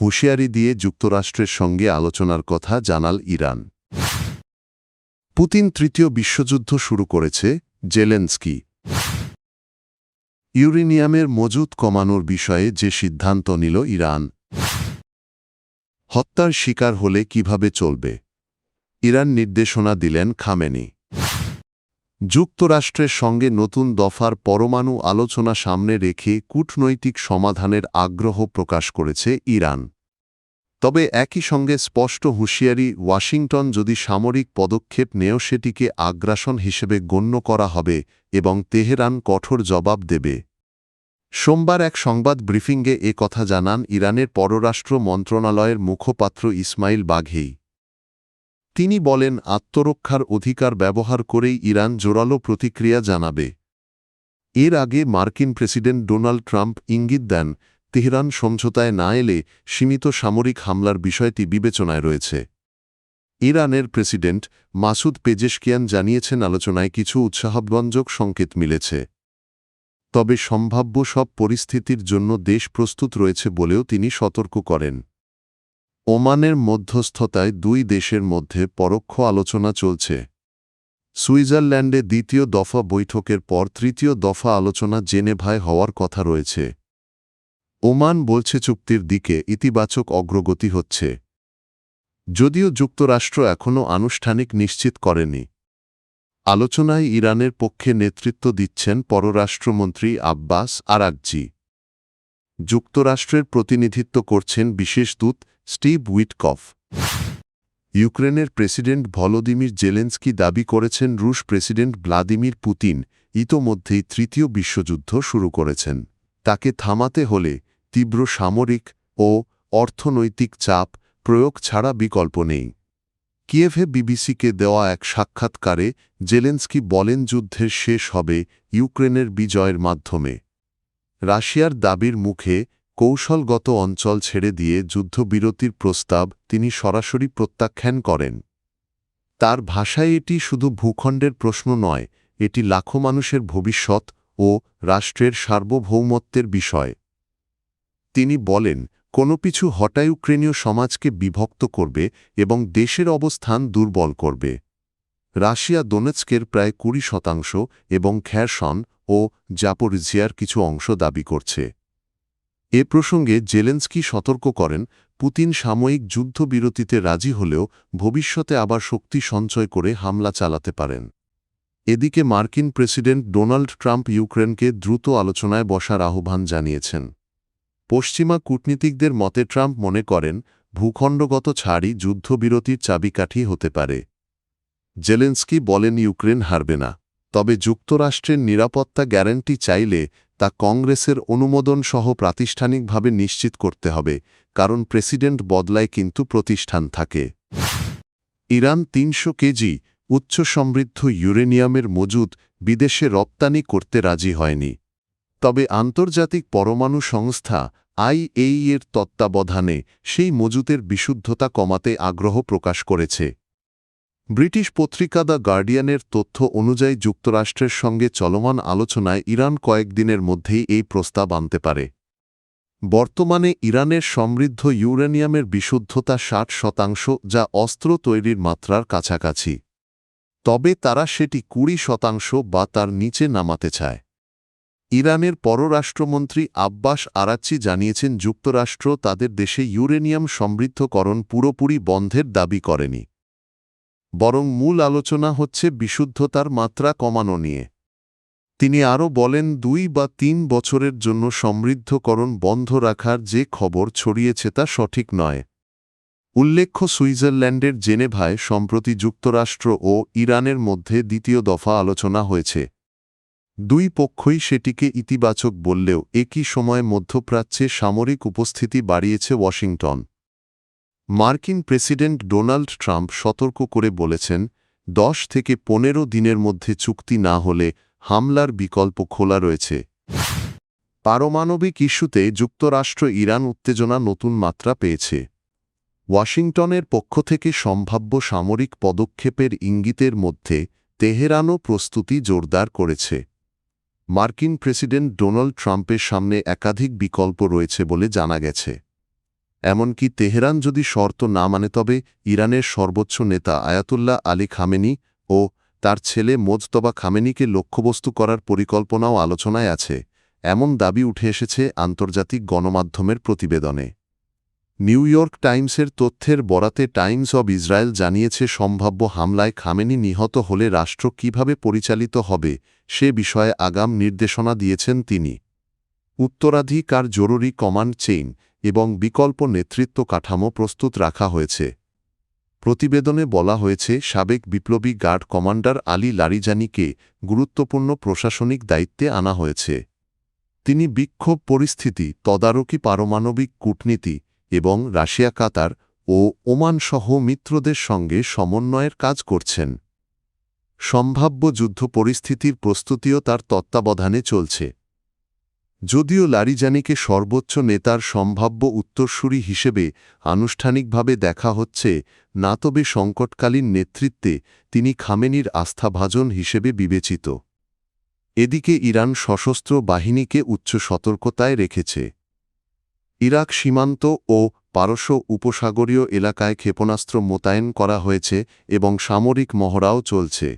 হুঁশিয়ারি দিয়ে যুক্তরাষ্ট্রের সঙ্গে আলোচনার কথা জানাল ইরান। পুতিন তৃতীয় বিশ্বযুদ্ধ শুরু করেছে, জেলেনস্কি। ইউরেনিয়ামের মজুত কমানোর বিষয়ে যে সিদ্ধান্ত নিল ইরান। হত্যার শিকার হলে কিভাবে চলবে, ইরান নির্দেশনা দিলেন খামেনি। যুক্তরাষ্ট্রের সঙ্গে নতুন দফার পরমাণু আলোচনা সামনে রেখে কূটনৈতিক সমাধানের আগ্রহ প্রকাশ করেছে ইরান। তবে একই সঙ্গে স্পষ্ট হুঁশিয়ারি, ওয়াশিংটন যদি সামরিক পদক্ষেপ নেয় সেটিকে আগ্রাসন হিসেবে গণ্য করা হবে এবং তেহরান কঠোর জবাব দেবে। সোমবার এক সংবাদ ব্রিফিংয়ে এ কথা জানান ইরানের পররাষ্ট্র মন্ত্রণালয়ের মুখপাত্র ইসমাইল বাঘেই। তিনি বলেন, আত্মরক্ষার অধিকার ব্যবহার করেই ইরান জোরালো প্রতিক্রিয়া জানাবে। এর আগে মার্কিন প্রেসিডেন্ট ডোনাল্ড ট্রাম্প ইঙ্গিত দেন, তেহরান সমঝোতায় না এলে সীমিত সামরিক হামলার বিষয়টি বিবেচনায় রয়েছে। ইরানের প্রেসিডেন্ট মাসুদ পেজেশকিয়ান জানিয়েছেন, আলোচনায় কিছু উৎসাহব্যঞ্জক সংকেত মিলেছে। তবে সম্ভাব্য সব পরিস্থিতির জন্য দেশ প্রস্তুত রয়েছে বলেও তিনি সতর্ক করেন। ওমানের মধ্যস্থতায় দুই দেশের মধ্যে পরোক্ষ আলোচনা চলছে। সুইজারল্যান্ডে দ্বিতীয় দফা বৈঠকের পর তৃতীয় দফা আলোচনা জেনেভায় হওয়ার কথা রয়েছে। ওমান বলছে চুক্তির দিকে ইতিবাচক অগ্রগতি হচ্ছে, যদিও যুক্তরাষ্ট্র এখনও আনুষ্ঠানিক নিশ্চিত করেনি। আলোচনায় ইরানের পক্ষে নেতৃত্ব দিচ্ছেন পররাষ্ট্রমন্ত্রী আব্বাস আরাগচি। যুক্তরাষ্ট্রের প্রতিনিধিত্ব করছেন বিশেষ দূত স্টিভ উইটকফ। ইউক্রেনের প্রেসিডেন্ট ভলোদিমির জেলেনস্কি দাবি করেছেন, রুশ প্রেসিডেন্ট ভ্লাদিমির পুতিন ইতোমধ্যেই তৃতীয় বিশ্বযুদ্ধ শুরু করেছেন। তাকে থামাতে হলে তীব্র সামরিক ও অর্থনৈতিক চাপ প্রয়োগ ছাড়া বিকল্প নেই। কিয়েভে বিবিসিকে দেওয়া এক সাক্ষাৎকারে জেলেনস্কি বলেন, যুদ্ধের শেষ হবে ইউক্রেনের বিজয়ের মাধ্যমে। রাশিয়ার দাবির মুখে কৌশলগত অঞ্চল ছেড়ে দিয়ে যুদ্ধবিরতির প্রস্তাব তিনি সরাসরি প্রত্যাখ্যান করেন। তার ভাষায় এটি শুধু ভূখণ্ডের প্রশ্ন নয়, এটি লাখো মানুষের ভবিষ্যৎ ও রাষ্ট্রের সার্বভৌমত্বের বিষয়। তিনি বলেন, কোনো কিছু হঠাৎ ইউক্রেনীয় সমাজকে বিভক্ত করবে এবং দেশের অবস্থান দুর্বল করবে। রাশিয়া দোনেৎস্কের প্রায় 20% এবং খেরসন ও জাপোরিজিয়ার কিছু অংশ দাবি করছে। এ প্রসঙ্গে জেলেনস্কি সতর্ক করেন, পুতিন সাময়িক যুদ্ধবিরতিতে রাজি হলেও ভবিষ্যতে আবার শক্তি সঞ্চয় করে হামলা চালাতে পারেন। এদিকে মার্কিন প্রেসিডেন্ট ডোনাল্ড ট্রাম্প ইউক্রেনকে দ্রুত আলোচনায় বসার আহ্বান জানিয়েছেন। পশ্চিমা কূটনীতিকদের মতে ট্রাম্প মনে করেন, ভূখণ্ডগত ছাড়ই যুদ্ধবিরতির চাবিকাঠি হতে পারে। জেলেনস্কি বলেন, ইউক্রেন হারবে না, তবে যুক্তরাষ্ট্রের নিরাপত্তা গ্যারান্টি চাইলে তা কংগ্রেসের অনুমোদন সহ প্রাতিষ্ঠানিকভাবে নিশ্চিত করতে হবে, কারণ প্রেসিডেন্ট বদলায় কিন্তু প্রতিষ্ঠান থাকে। ইরান 300 কেজি উচ্চ সমৃদ্ধ ইউরেনিয়ামের মজুদ বিদেশে রপ্তানি করতে রাজি হয়নি। তবে আন্তর্জাতিক পরমাণু সংস্থা IAEA-এর তত্ত্বাবধানে সেই মজুতের বিশুদ্ধতা কমাতে আগ্রহ প্রকাশ করেছে। ব্রিটিশ পত্রিকা দ্য গার্ডিয়ানের তথ্য অনুযায়ী যুক্তরাষ্ট্রের সঙ্গে চলমান আলোচনায় ইরান কয়েকদিনের মধ্যেই এই প্রস্তাব আনতে পারে। বর্তমানে ইরানের সমৃদ্ধ ইউরেনিয়ামের বিশুদ্ধতা 60%, যা অস্ত্র তৈরির মাত্রার কাছাকাছি। তবে তারা সেটি 20% বা তার নিচে নামাতে চায়। ইরানের পররাষ্ট্রমন্ত্রী আব্বাস আরাগচি জানিয়েছেন, যুক্তরাষ্ট্র তাদের দেশে ইউরেনিয়াম সমৃদ্ধকরণ পুরোপুরি বন্ধের দাবি করেনি, বরং মূল আলোচনা হচ্ছে বিশুদ্ধতার মাত্রা কমানো নিয়ে। তিনি আরও বলেন, 2 বা 3 বছরের জন্য সমৃদ্ধকরণ বন্ধ রাখার যে খবর ছড়িয়েছে তা সঠিক নয়। উল্লেখ্য, সুইজারল্যান্ডের জেনেভায় সম্প্রতি যুক্তরাষ্ট্র ও ইরানের মধ্যে দ্বিতীয় দফা আলোচনা হয়েছে। দুই পক্ষই সেটিকে ইতিবাচক বললেও একই সময়ে মধ্যপ্রাচ্যে সামরিক উপস্থিতি বাড়িয়েছে ওয়াশিংটন। মার্কিন প্রেসিডেন্ট ডোনাল্ড ট্রাম্প সতর্ক করে বলেছেন, 10 থেকে 15 দিনের মধ্যে চুক্তি না হলে হামলার বিকল্প খোলা রয়েছে। পারমাণবিক ইস্যুতে যুক্তরাষ্ট্র ইরান উত্তেজনা নতুন মাত্রা পেয়েছে। ওয়াশিংটনের পক্ষ থেকে সম্ভাব্য সামরিক পদক্ষেপের ইঙ্গিতের মধ্যে তেহরানও প্রস্তুতি জোরদার করেছে। মার্কিন প্রেসিডেন্ট ডোনাল্ড ট্রাম্পের সামনে একাধিক বিকল্প রয়েছে বলে জানা গেছে। এমনকি তেহরান যদি শর্ত না মানে তবে ইরানের সর্বোচ্চ নেতা আয়াতুল্লাহ আলী খামেনি ও তার ছেলে মোজতবা খামেনিকে লক্ষ্যবস্তু করার পরিকল্পনাও আলোচনায় আছে, এমন দাবি উঠে এসেছে আন্তর্জাতিক গণমাধ্যমের প্রতিবেদনে। নিউ ইয়র্ক টাইমসের তথ্যের বরাতে টাইমস অব ইসরায়েল জানিয়েছে সম্ভাব্য হামলায় খামেনি নিহত হলে রাষ্ট্র কিভাবে পরিচালিত হবে সে বিষয়ে আগাম নির্দেশনা দিয়েছেন তিনি। উত্তরাধিকার জরুরি কমান্ড চেইন এবং বিকল্প নেতৃত্ব কাঠামো প্রস্তুত রাখা হয়েছে। প্রতিবেদনে বলা হয়েছে সাবেক বিপ্লবী গার্ড কমান্ডার আলী লারিজানিকে গুরুত্বপূর্ণ প্রশাসনিক দায়িত্বে আনা হয়েছে। তিনি বিক্ষোভ পরিস্থিতি তদারকি, পারমাণবিক কূটনীতি এবং রাশিয়া, কাতার ও ওমান সহ মিত্রদের সঙ্গে সমন্বয়ের কাজ করছেন। সম্ভাব্য যুদ্ধ পরিস্থিতির প্রস্তুতিও তার তত্ত্বাবধানে চলছে। যদিও লারিজানিকে সর্বোচ্চ নেতার সম্ভাব্য উত্তরসূরি হিসেবে আনুষ্ঠানিকভাবে দেখা হচ্ছে না, তবে সংকটকালীন নেতৃত্বে তিনি খামেনির আস্থাভাজন হিসেবে বিবেচিত। এদিকে ইরান সশস্ত্র বাহিনীকে উচ্চ সতর্কতায় রেখেছে। ইরাক সীমান্ত ও পারস্য উপসাগরীয় এলাকায় ক্ষেপণাস্ত্র মোতায়েন করা হয়েছে এবং সামরিক মহড়াও চলছে।